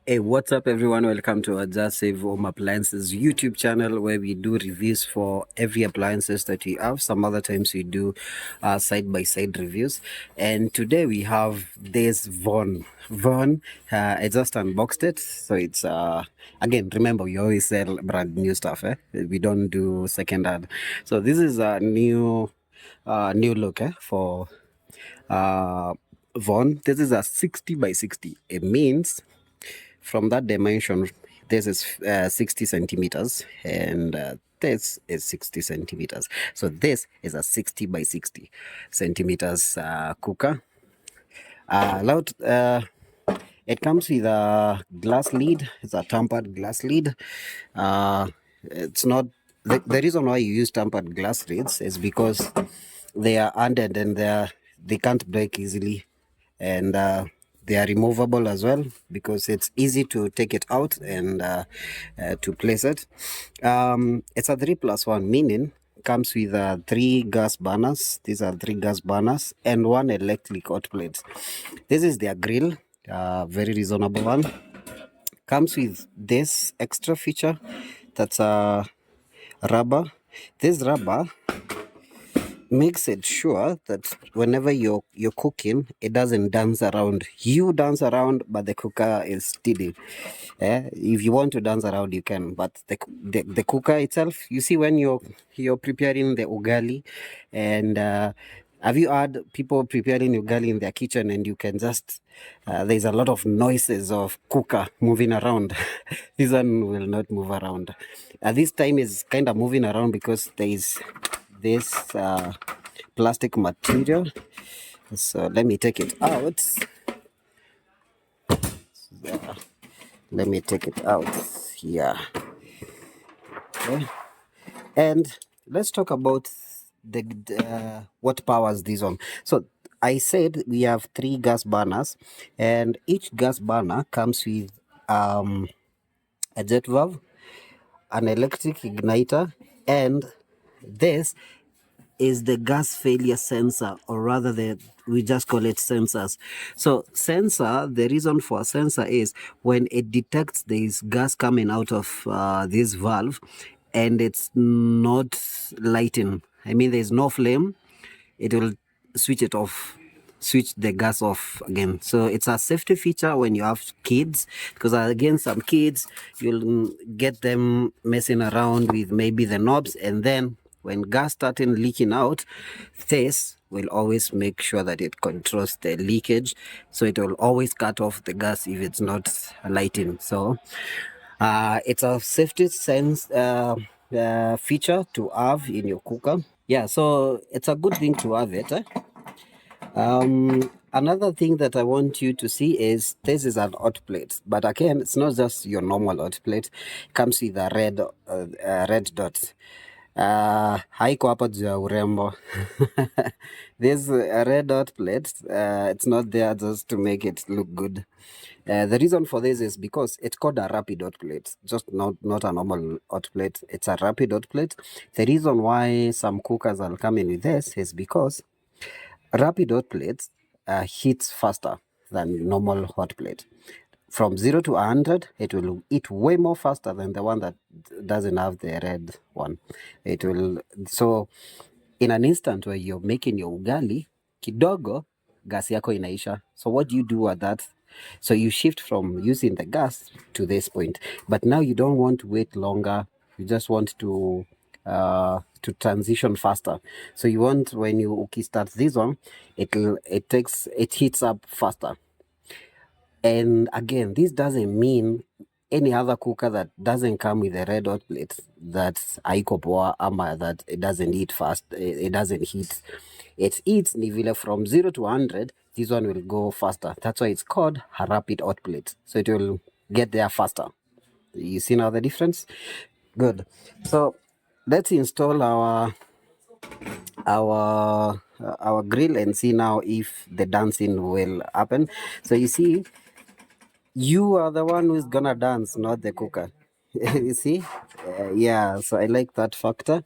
Hey, what's up, everyone? Welcome to our Just Save Home Appliances YouTube channel, where we do reviews for every appliances that we have. Some other times we do side-by-side reviews. And today we have this Von. I just unboxed it. So it's, again, remember, we always sell brand new stuff. We don't do second-hand. So this is a new look for Von. This is a 60 by 60. It means from that dimension, this is 60 centimeters and this is 60 centimeters. So this is a 60 by 60 centimeters cooker. It comes with a glass lid. It's a tampered glass lid. It's not the reason why you use tampered glass lids is because they are unded and they can't break easily, and they are removable as well because it's easy to take it out and to place it. It's a 3+1, meaning comes with 3 gas burners. These are 3 gas burners and 1 electric hot plate. This is their grill, very reasonable one. Comes with this extra feature, that's a rubber. This rubber makes it sure that whenever you're cooking, it doesn't dance around. You dance around, but the cooker is steady. If you want to dance around, you can, but the cooker itself, you see, when you're preparing the ugali, and have you heard people preparing ugali in their kitchen, and you can just there's a lot of noises of cooker moving around. This one will not move around. This time is kind of moving around because there is this plastic material. So let me take it out. Let me take it out here. Okay. And let's talk about the what powers this on. So I said we have 3 gas burners, and each gas burner comes with a jet valve, an electric igniter, and this is the gas failure sensor, or rather we just call it sensors. So sensor, the reason for a sensor is when it detects there is gas coming out of this valve and it's not lighting, I mean there's no flame, it will switch it off, switch the gas off again. So it's a safety feature when you have kids, because again, some kids, you'll get them messing around with maybe the knobs, and then when gas starting leaking out, this will always make sure that it controls the leakage, so it will always cut off the gas if it's not lighting. So it's a safety sense feature to have in your cooker. Yeah, so it's a good thing to have it. Another thing that I want you to see is this is an hot plate, but again, it's not just your normal hot plate. It comes with a red dot. Haiko hapa juu ya urembo. This red dot plate, it's not there just to make it look good. The reason for this is because it's called a rapid hot plate, just not a normal hot plate. It's a rapid hot plate. The reason why some cookers are coming with this is because rapid hot plates heats faster than normal hot plate. From 0 to 100, it will eat way more faster than the one that doesn't have the red one. It will, so in an instant where you're making your ugali, kidogo, gas yako inaisha. So what do you do at that? So you shift from using the gas to this point. But now you don't want to wait longer. You just want to transition faster. So you want, when you start this one, it heats up faster. And again, this doesn't mean any other cooker that doesn't come with a red hot plate that's haiko poa ama that it doesn't heat fast, it doesn't heat. It eats ni vile from 0 to 100, this one will go faster. That's why it's called a rapid hot plate. So it will get there faster. You see now the difference? Good. So let's install our grill and see now if the dancing will happen. So you see, you are the one who's gonna dance, not the cooker. You see? Yeah, so I like that factor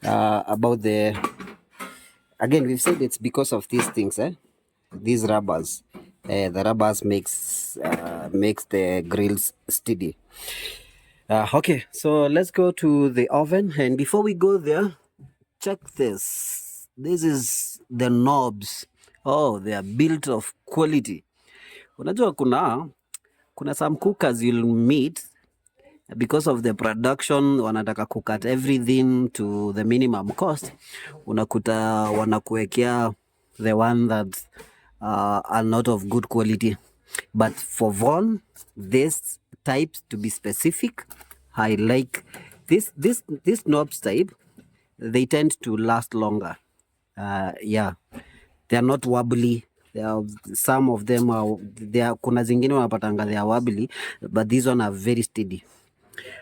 about the, again, we've said it's because of these things, these rubbers. The rubbers makes the grills steady. Okay, so let's go to the oven, and before we go there, check this. This is the knobs. Oh, they are built of quality. Unajua kuna some cookers you'll meet because of the production, wanataka kucut everything to the minimum cost. Unakuta wanakuwekea the one that are not of good quality. But for Von, this type, to be specific, I like this knobs type. They tend to last longer. Yeah, they are not wobbly. Some of them are, kuna zingine wanapatanga they are wobbly, but these one are very steady.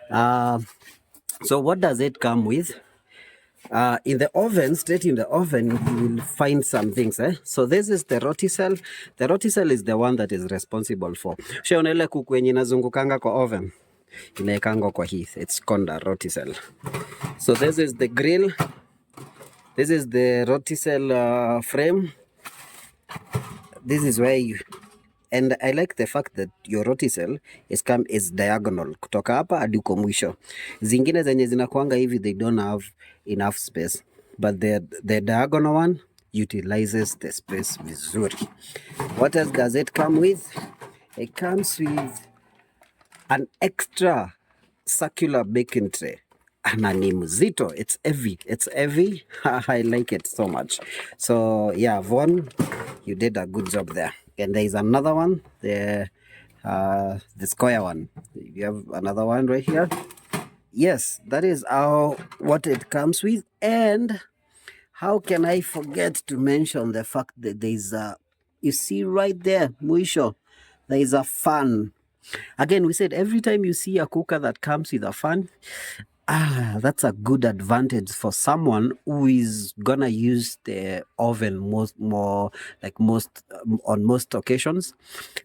So what does it come with? In the oven, straight in the oven, you will find some things. So this is the roti cell. The roti cell is the one that is responsible for. Shaona ile kuku yenye inazungukanga kwa oven, inaekanga kwa hii. It's called a roti cell. So this is the grill. This is the roti cell frame. This is where you, and I like the fact that your roti cell is diagonal kutoka hapa hadi uko mwisho. Zingine zenye zinakuanga hivi, they don't have enough space, but the diagonal one utilizes the space vizuri. What else does it come with? It comes with an extra circular baking tray. Na ni mzito. It's heavy. I like it so much. So yeah, Von, you did a good job there. And there is another one, the square one. You have another one right here. Yes, that is what it comes with. And how can I forget to mention the fact that there is you see right there, mwisho, there is a fan. Again, we said every time you see a cooker that comes with a fan, that's a good advantage for someone who is gonna use the oven on most occasions,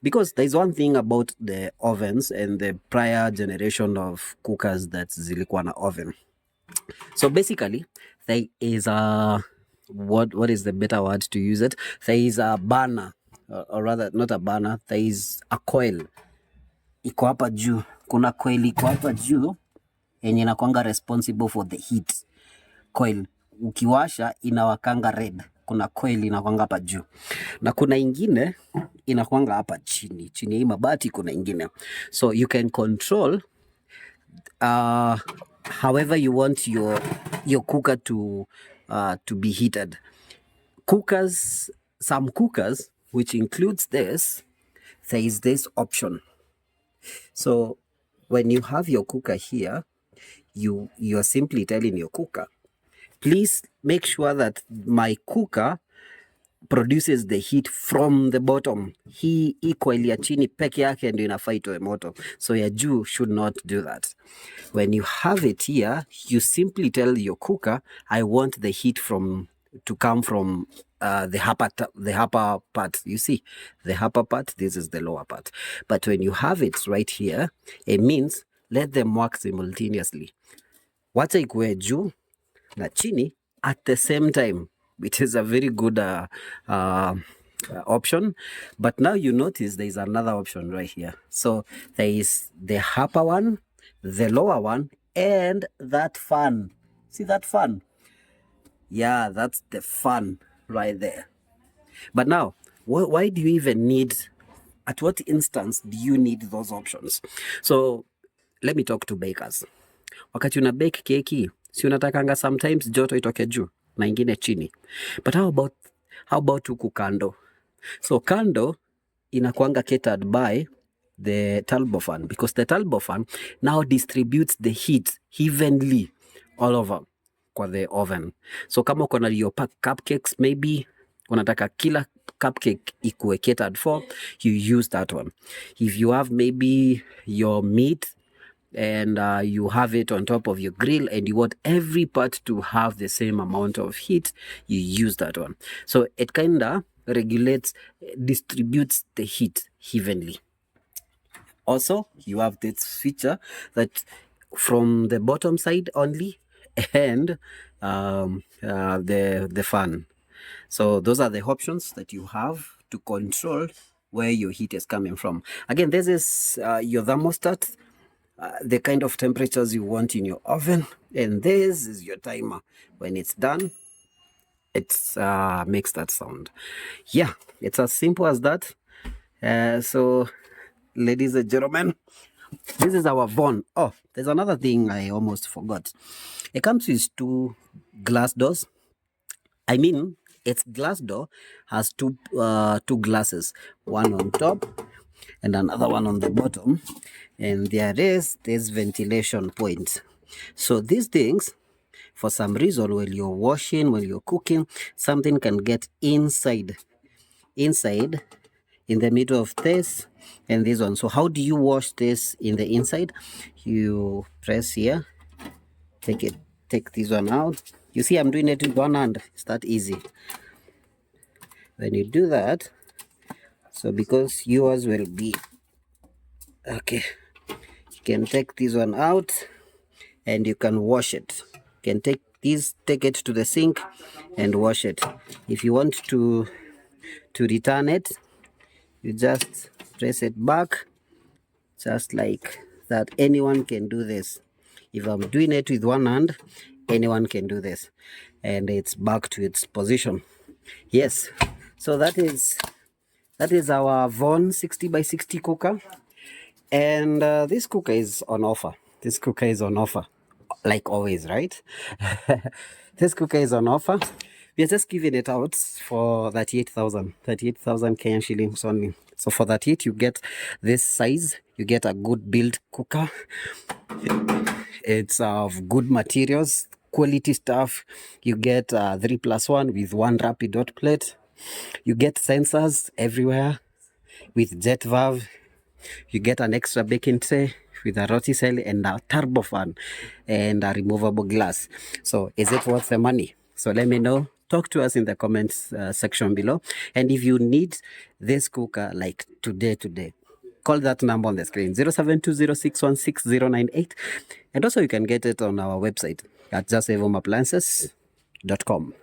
because there's one thing about the ovens and the prior generation of cookers that zilikuwa na oven. So basically, there is a what is the better word to use it? There is a burner, or rather not a burner. There is a coil. Iko hapa juu. Kuna coil iko hapa juu yenye inakuanga responsible for the heat. Coil ukiwasha inawakanga red. Kuna coil inakuanga hapa juu. Na kuna ingine inakuanga hapa chini. Chini ya hii mabati kuna ingine. So you can control however you want your cooker to be heated. Some cookers, which includes this, there is this option. So when you have your cooker here, you're simply telling your cooker, please make sure that my cooker produces the heat from the bottom. Hii coil ya chini peke yake ndio inafaa itoe moto. So ya juu should not do that. When you have it here, you simply tell your cooker, I want the heat to come from the upper part. You see, the upper part, this is the lower part. But when you have it right here, it means let them work simultaneously. Wacha ikuwe juu na chini at the same time, which is a very good option. But now you notice there is another option right here. So there is the upper one, the lower one, and that fan. See that fan? Yeah, that's the fan right there. But now, why do you even need, at what instance do you need those options? So let me talk to bakers. Wakati una bake keki, si unatakanga sometimes joto itoke juu na ingine chini. But how about huku kando? So kando inakuanga catered by the turbo fan, because the turbo fan now distributes the heat evenly all over kwa the oven. So kama uko na your cupcakes, maybe unataka kila cupcake ikuwe catered for, you use that one. If you have maybe your meat and you have it on top of your grill and you want every part to have the same amount of heat, you use that one. So it kinda distributes the heat evenly. Also, you have this feature that from the bottom side only, and the fan. So those are the options that you have to control where your heat is coming from. Again, this is your thermostat, the kind of temperatures you want in your oven, and this is your timer. When it's done, it makes that sound. Yeah, it's as simple as that. So, ladies and gentlemen, this is our Von. Oh, there's another thing I almost forgot. It comes with 2 glass doors. I mean, its glass door has two glasses, one on top and another one on the bottom, and there is this ventilation point. So these things, for some reason, when you're washing, when you're cooking, something can get inside in the middle of this and this one. So how do you wash this in the inside? You press here, take this one out. You see, I'm doing it with one hand. It's that easy. When you do that, so because yours will be okay, you can take this one out and you can wash it. You can take it to the sink and wash it. If you want to return it, you just press it back, just like that. Anyone can do this. If I'm doing it with one hand, anyone can do this, and it's back to its position. Yes, so that is our Von 60x60 cooker, and this cooker is on offer. This cooker is on offer, like always, right? This cooker is on offer. We are just giving it out for 38,000 Kenyan shillings only. So for that, you get this size. You get a good built cooker. It's of good materials, quality stuff. You get 3+1 with 1 rapid hot plate. You get sensors everywhere with jet valve. You get an extra baking tray with a roti cell and a turbo fan and a removable glass. So is it worth the money? So let me know. Talk to us in the comments section below. And if you need this cooker like today, call that number on the screen, 0720616098. And also you can get it on our website at justsavehomeappliances.com.